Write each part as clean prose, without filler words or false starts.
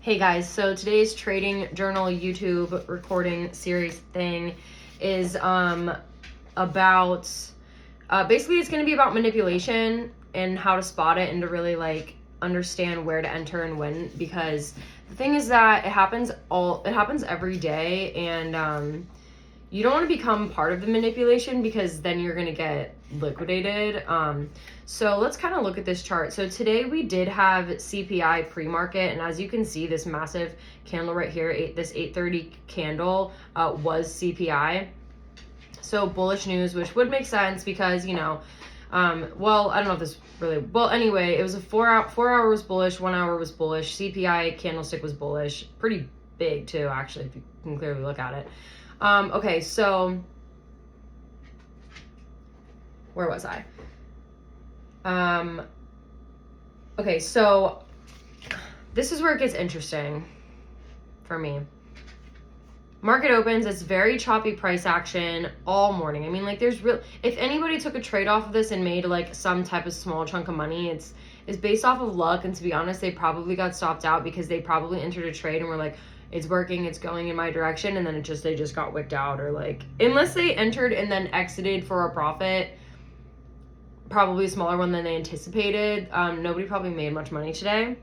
Hey guys, so today's trading journal YouTube recording series thing is about basically it's going to be about manipulation and how to spot it and to really like understand where to enter and when, because the thing is that it happens every day, and you don't want to become part of the manipulation because then you're going to get liquidated. So let's kind of look at this chart. So today we did have CPI pre-market, and as you can see, this massive candle right here, this 830 candle was CPI. So bullish news, which would make sense because, you know, well, I don't know if this really, well, anyway, it was a 4 hour was bullish, 1 hour was bullish, CPI candlestick was bullish, pretty big too, actually, if you can clearly look at it. Okay, so where was I? Okay, so this is where it gets interesting for me. Market opens, it's very choppy price action all morning. I mean, like, there's if anybody took a trade off of this and made like some type of small chunk of money, it's based off of luck. And to be honest, they probably got stopped out because they probably entered a trade and were like, it's working, it's going in my direction, and then they just got wicked out, or like, unless they entered and then exited for a profit, probably a smaller one than they anticipated. Nobody probably made much money today.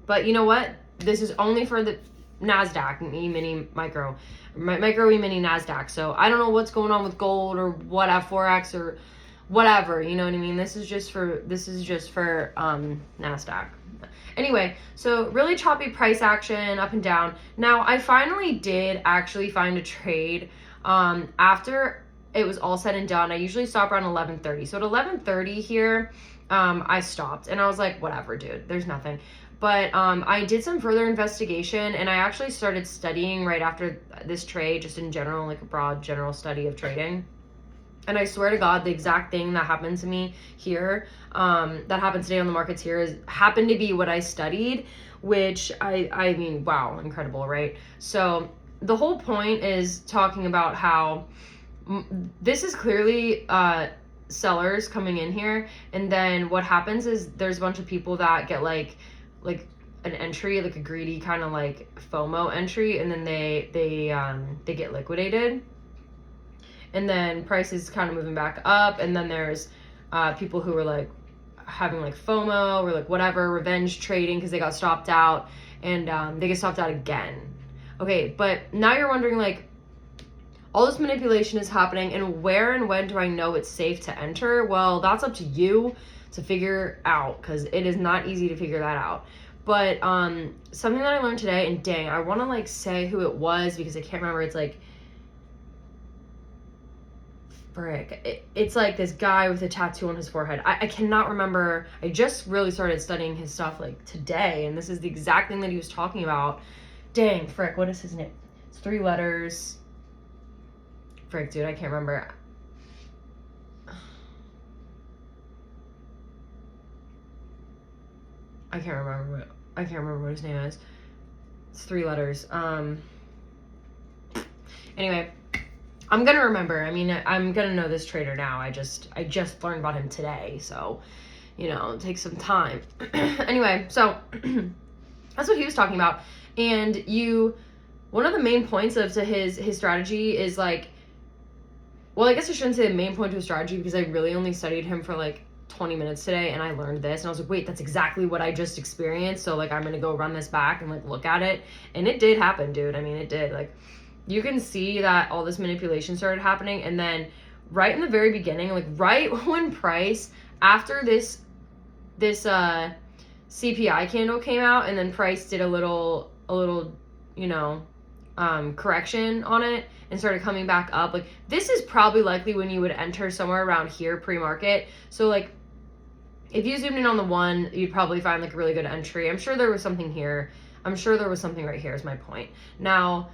But you know what? This is only for the NASDAQ, E-mini, micro, E-mini NASDAQ. So I don't know what's going on with gold or what Forex or whatever, you know what I mean? This is just for NASDAQ. Anyway, so really choppy price action up and down. Now, I finally did actually find a trade after it was all said and done. I usually stop around 11:30. So at 11:30 here, I stopped and I was like, whatever, dude, there's nothing. But I did some further investigation, and I actually started studying right after this trade, just in general, like a broad general study of trading. And I swear to God, the exact thing that happened to me here, that happened today on the markets here, happened to be what I studied, which I mean, wow, incredible, right? So the whole point is talking about how this is clearly sellers coming in here, and then what happens is there's a bunch of people that get like an entry, like a greedy kind of like FOMO entry, and then they get liquidated. And then prices kind of moving back up, and then there's people who are like having like FOMO or like whatever, revenge trading because they got stopped out, and they get stopped out again. Okay, but now you're wondering, like, all this manipulation is happening, and where and when do I know it's safe to enter? Well, that's up to you to figure out, because it is not easy to figure that out. But something that I learned today, and dang, I want to like say who it was because I can't remember. It's like, frick, it's like this guy with a tattoo on his forehead. I cannot remember. I just really started studying his stuff like today, and this is the exact thing that he was talking about. Dang, frick, what is his name? It's 3 letters. Frick, dude, I can't remember. I can't remember what his name is. It's 3 letters. Anyway, I'm gonna remember. I mean, I'm gonna know this trader now. I just learned about him today, so, you know, it takes some time. Anyway, so that's what he was talking about. And one of the main points to his strategy is like, well, I guess I shouldn't say the main point to his strategy because I really only studied him for like 20 minutes today, and I learned this, and I was like, wait, that's exactly what I just experienced, so like I'm gonna go run this back and like look at it. And it did happen, dude. I mean, it did. Like, you can see that all this manipulation started happening, and then right in the very beginning, like right when price, after this CPI candle came out, and then price did a little you know, correction on it and started coming back up, like this is probably likely when you would enter somewhere around here pre-market. So like if you zoomed in on the 1, you'd probably find like a really good entry. I'm sure there was something here. I'm sure there was something right here is my point. Now,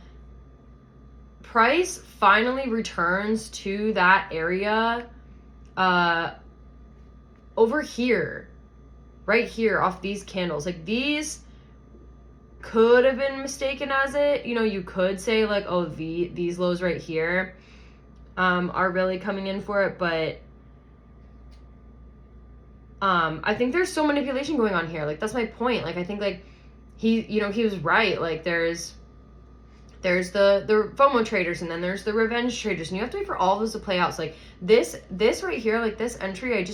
price finally returns to that area over here, right here off these candles. Like these could have been mistaken as it, you know, you could say like, oh, these lows right here are really coming in for it, but I think there's so manipulation going on here. Like, that's my point. Like, I think like he was right. Like there's the FOMO traders, and then there's the revenge traders, and you have to wait for all those to play out. So like this right here, like this entry,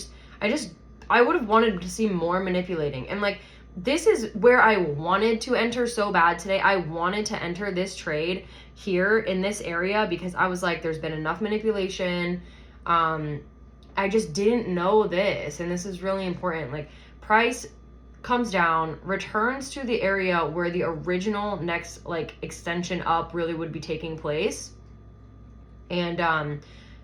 I would have wanted to see more manipulating. And like this is where I wanted to enter so bad today. I wanted to enter this trade here in this area because I was like, there's been enough manipulation. I just didn't know this, and this is really important. Like price comes down, returns to the area where the original next like extension up really would be taking place, and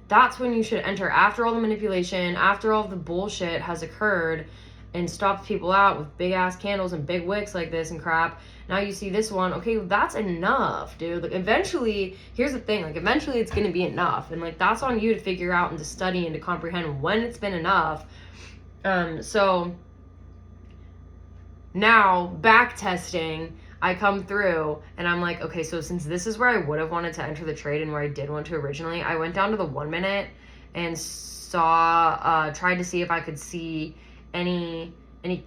that's when you should enter, after all the manipulation, after all the bullshit has occurred and stopped people out with big ass candles and big wicks like this and crap. Now you see this one, okay, that's enough, dude. Like eventually, here's the thing, like eventually it's gonna be enough, and like that's on you to figure out and to study and to comprehend when it's been enough. So now back testing, I come through and I'm like, okay, so since this is where I would have wanted to enter the trade and where I did want to originally, I went down to the 1 minute and tried to see if I could see any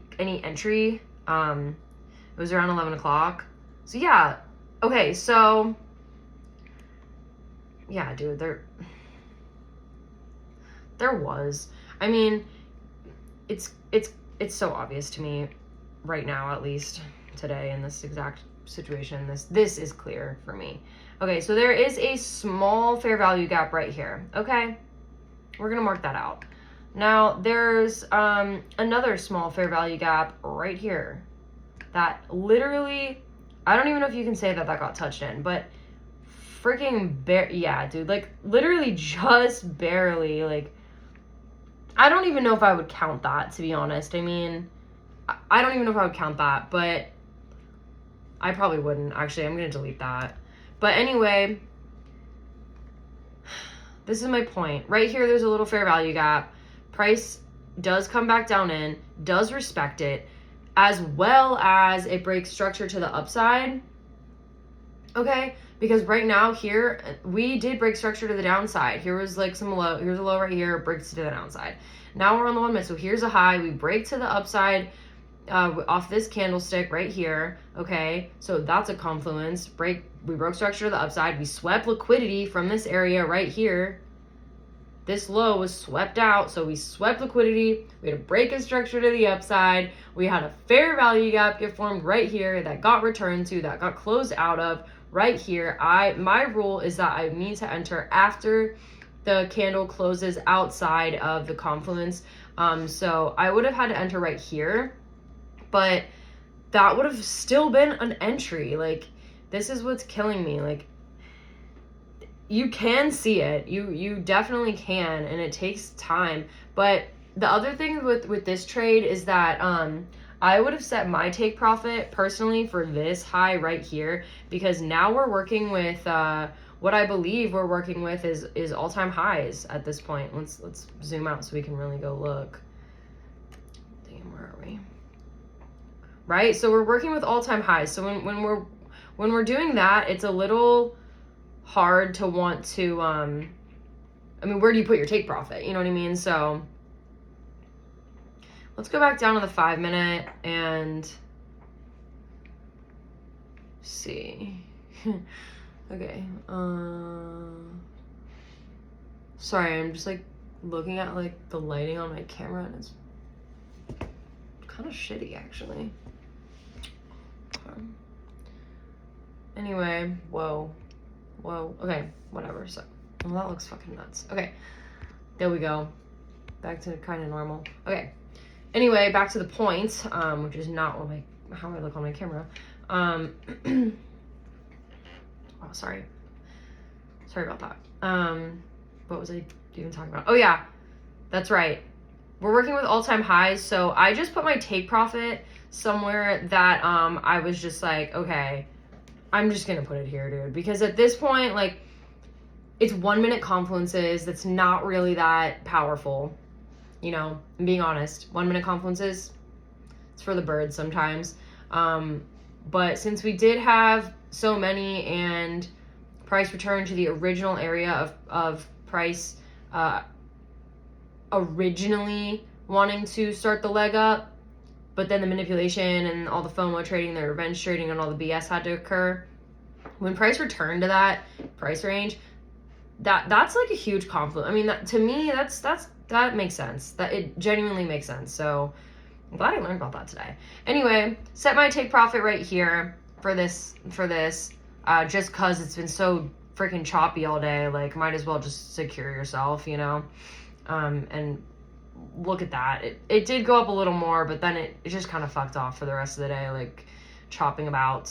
entry. It was around 11 o'clock. So yeah, okay, so yeah, dude, there was, I mean, it's so obvious to me right now, at least today in this exact situation. This is clear for me. Okay, so there is a small fair value gap right here. Okay, we're gonna mark that out. Now there's another small fair value gap right here that literally, I don't even know if you can say that got touched in, but freaking yeah, dude, like literally just barely. Like I don't even know if I would count that, to be honest. I mean, I don't even know if I would count that, but I probably wouldn't. Actually, I'm going to delete that. But anyway, this is my point. Right here, there's a little fair value gap. Price does come back down in, does respect it, as well as it breaks structure to the upside. Okay? Because right now here, we did break structure to the downside. Here was like some low. Here's a low right here, breaks to the downside. Now we're on the 1 minute. So here's a high. We break to the upside off this candlestick right here. Okay, so that's a confluence. We broke structure to the upside. We swept liquidity from this area right here. This low was swept out, so we swept liquidity. We had a break of structure to the upside. We had a fair value gap get formed right here that got returned to, that got closed out of right here. My rule is that I need to enter after the candle closes outside of the confluence. So I would have had to enter right here, but that would have still been an entry. Like, this is what's killing me. Like, you can see it. You definitely can, and it takes time. But the other thing with this trade is that I would have set my take profit personally for this high right here, because now we're working with what I believe we're working with is all-time highs at this point. Let's zoom out so we can really go look. Damn, where are we? Right? So we're working with all-time highs. So when we're doing that, it's a little hard to want to I mean, where do you put your take profit? You know what I mean? So let's go back down to the 5 minute and see. Okay. Sorry, I'm just like looking at like the lighting on my camera, and it's kind of shitty actually. Anyway, whoa, okay, whatever. So, well, that looks fucking nuts. Okay, there we go, back to kind of normal. Okay, anyway, back to the point, which is not how I look on my camera. Oh, sorry about that. What was I even talking about? Oh yeah, that's right. We're working with all-time highs, so I just put my take profit somewhere that I was just like, okay, I'm just gonna put it here, dude, because at this point, like, it's 1 minute confluences. That's not really that powerful, you know. I'm being honest. 1 minute confluences, it's for the birds sometimes. But since we did have so many and price returned to the original area of price originally wanting to start the leg up, but then the manipulation and all the FOMO trading, the revenge trading, and all the BS had to occur. When price returned to that price range, that's like a huge confluence. I mean, to me, that makes sense. That it genuinely makes sense. So I'm glad I learned about that today. Anyway, set my take profit right here for this, just cause it's been so freaking choppy all day. Like, might as well just secure yourself, you know? And look at that. It did go up a little more, but then it just kind of fucked off for the rest of the day, like chopping about,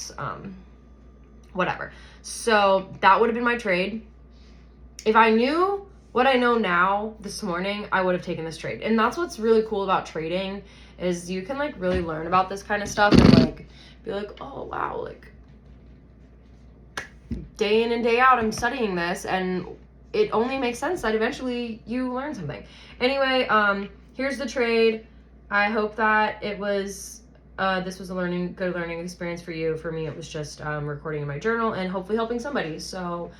whatever. So that would have been my trade. If I knew what I know now this morning, I would have taken this trade. And that's what's really cool about trading, is you can like really learn about this kind of stuff and like be like, oh wow, like day in and day out I'm studying this, and it only makes sense that eventually you learn something. Anyway, here's the trade. I hope that it was this was a good learning experience for you. For me, it was just recording in my journal and hopefully helping somebody. So